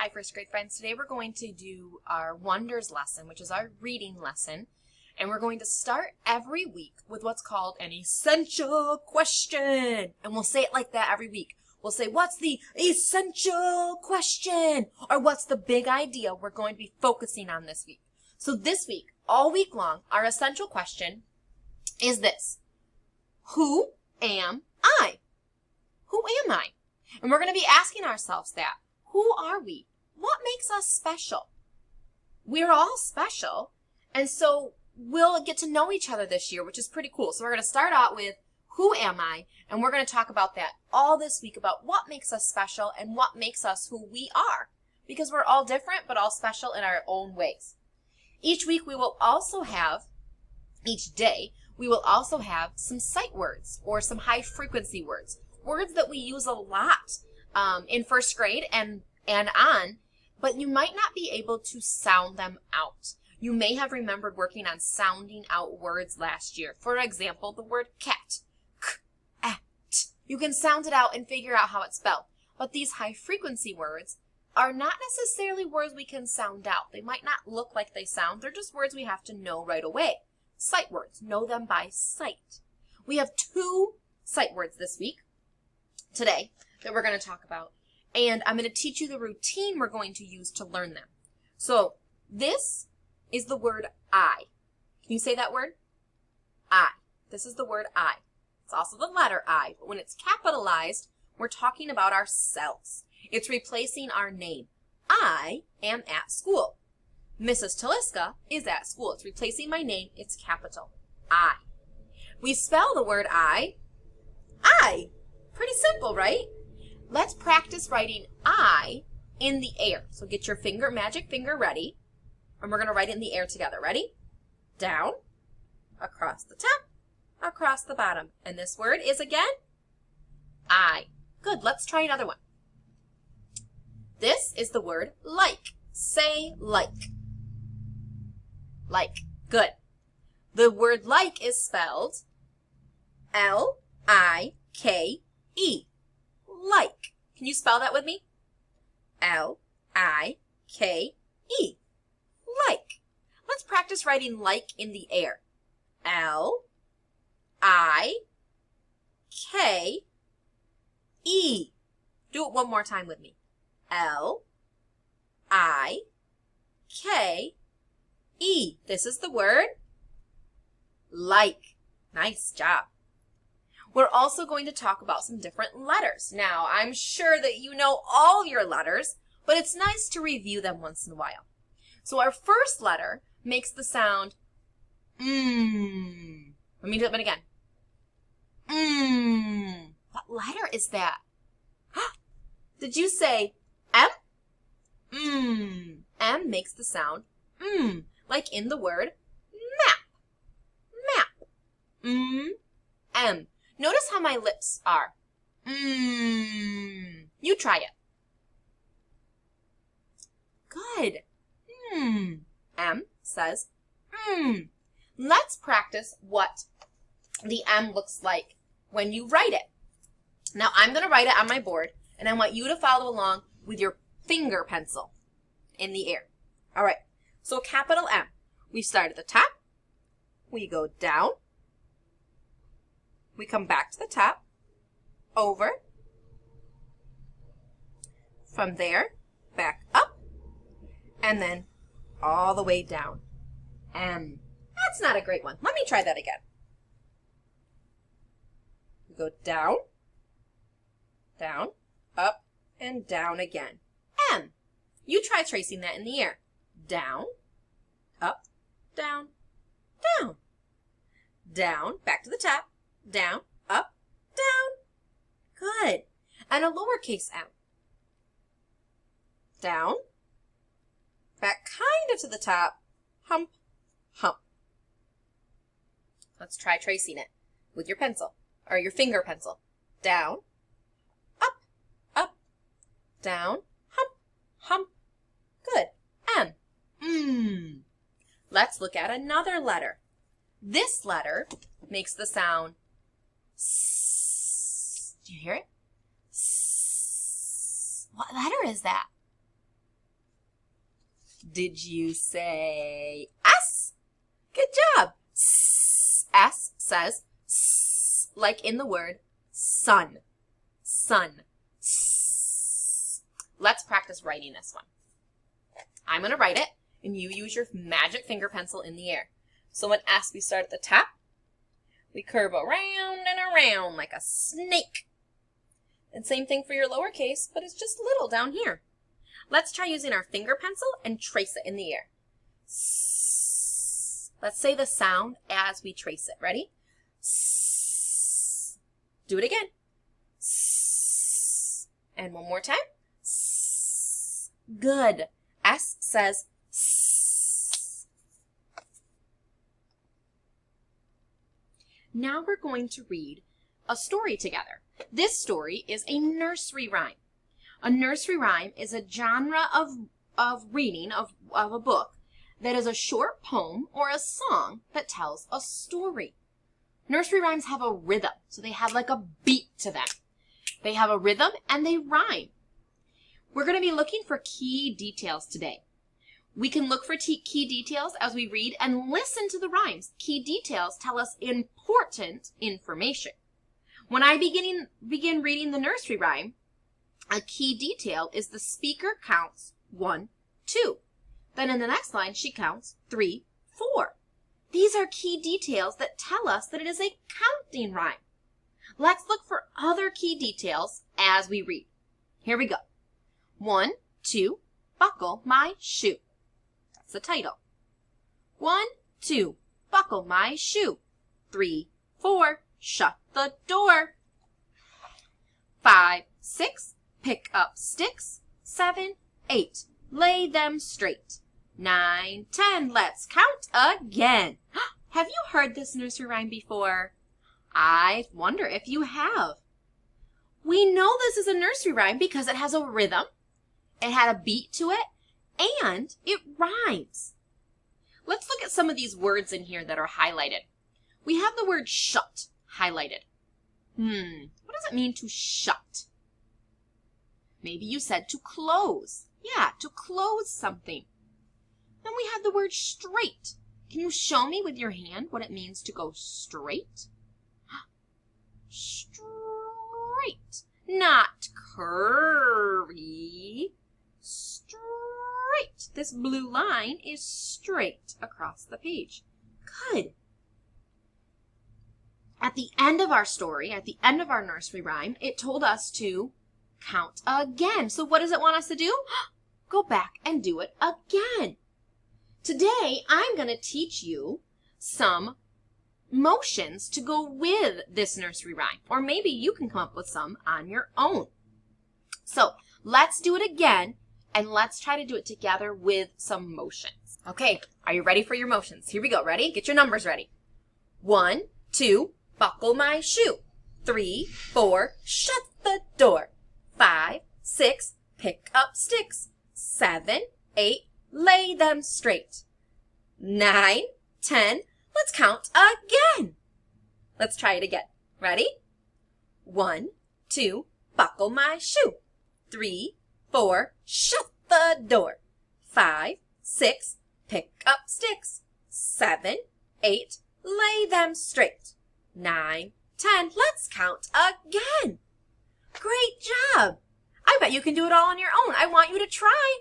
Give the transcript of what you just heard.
Hi, first grade friends. Today we're going to do our Wonders lesson, which is our reading lesson. And we're going to start every week with what's called an essential question. And we'll say it like that every week. We'll say, what's the essential question? Or what's the big idea we're going to be focusing on this week? So this week, all week long, our essential question is this. Who am I? Who am I? And we're going to be asking ourselves that. Who are we? What makes us special? We're all special. And so we'll get to know each other this year, which is pretty cool. So we're going to start out with, who am I? And we're going to talk about that all this week, about what makes us special and what makes us who we are. Because we're all different, but all special in our own ways. Each week we will also have, each day, we will also have some sight words or some high frequency words. Words that we use a lot in first grade and on, but you might not be able to sound them out. You may have remembered working on sounding out words last year. For example, the word cat. K-at. You can sound it out and figure out how it's spelled. But these high frequency words are not necessarily words we can sound out. They might not look like they sound. They're just words we have to know right away. Sight words. Know them by sight. We have 2 sight words this week, today, that we're going to talk about. And I'm going to teach you the routine we're going to use to learn them. So this is the word I. Can you say that word? I. This is the word I. It's also the letter I, but when it's capitalized, we're talking about ourselves. It's replacing our name. I am at school. Mrs. Taliska is at school. It's replacing my name. It's capital. I. We spell the word I. Pretty simple, right? Let's practice writing I in the air. So get your magic finger ready, and we're going to write it in the air together. Ready? Down, across the top, across the bottom. And this word is again, I. Good. Let's try another one. This is the word like. Say like. Like. Good. The word like is spelled L-I-K-E. Like. Can you spell that with me? L-I-K-E. Like. Let's practice writing like in the air. L-I-K-E. Do it one more time with me. L-I-K-E. This is the word like. Nice job. We're also going to talk about some different letters. Now, I'm sure that you know all your letters, but it's nice to review them once in a while. So our first letter makes the sound mm. Let me do it again. Mm. What letter is that? Did you say M? Mm. M makes the sound mm, like in the word map. Map. M. Notice how my lips are. You try it. Good. M says Let's practice what the M looks like when you write it. Now I'm going to write it on my board, and I want you to follow along with your finger pencil in the air. All right. So capital M. We start at the top. We go down. We come back to the top, over, from there, back up, and then all the way down. M. That's not a great one. Let me try that again. We go down, down, up, and down again. M. You try tracing that in the air. Down, up, down, down. Down, back to the top. Down, up, down. Good. And a lowercase m. Down, back kind of to the top, hump, hump. Let's try tracing it with your pencil, or your finger pencil. Down, up, down, hump, hump. Good. M. Let's look at another letter. This letter makes the sound S. Do you hear it? S. What letter is that? Did you say S? Good job. S says S, like in the word sun. Sun. S. Let's practice writing this one. I'm going to write it, and you use your magic finger pencil in the air. So when S, we start at the top. We curve around and around like a snake. And same thing for your lowercase, but it's just little down here. Let's try using our finger pencil and trace it in the air. S. Let's say the sound as we trace it. Ready? S. Do it again. S. And one more time. S. Good. S says S. Now we're going to read a story together. This story is a nursery rhyme. A nursery rhyme is a genre of reading of a book that is a short poem or a song that tells a story. Nursery rhymes have a rhythm, so they have like a beat to them. They have a rhythm and they rhyme. We're going to be looking for key details today. We can look for key details as we read and listen to the rhymes. Key details tell us important information. When I begin reading the nursery rhyme, a key detail is the speaker counts 1, 2. Then in the next line, she counts 3, 4. These are key details that tell us that it is a counting rhyme. Let's look for other key details as we read. Here we go. 1, 2, buckle my shoe. That's the title. 1, 2, buckle my shoe. 3, 4, shut the door. 5, 6, pick up sticks. 7, 8, lay them straight. 9, 10, let's count again. Have you heard this nursery rhyme before? I wonder if you have. We know this is a nursery rhyme because it has a rhythm, it had a beat to it, and it rhymes. Let's look at some of these words in here that are highlighted. We have the word shut highlighted. What does it mean to shut? Maybe you said to close. Yeah, to close something. Then we have the word straight. Can you show me with your hand what it means to go straight? Straight. Not curvy. Straight. This blue line is straight across the page. Good. At the end of our story, at the end of our nursery rhyme, it told us to count again. So what does it want us to do? Go back and do it again. Today, I'm going to teach you some motions to go with this nursery rhyme. Or maybe you can come up with some on your own. So let's do it again, and let's try to do it together with some motions. Okay, are you ready for your motions? Here we go. Ready? Get your numbers ready. 1, 2, buckle my shoe. 3, 4, shut the door. 5, 6, pick up sticks. 7, 8, lay them straight. 9, 10, let's count again. Let's try it again. Ready? 1, 2, buckle my shoe. 3, 4, shut the door. 5, 6, pick up sticks. 7, 8, lay them straight. 9, 10, let's count again. Great job. I bet you can do it all on your own. I want you to try.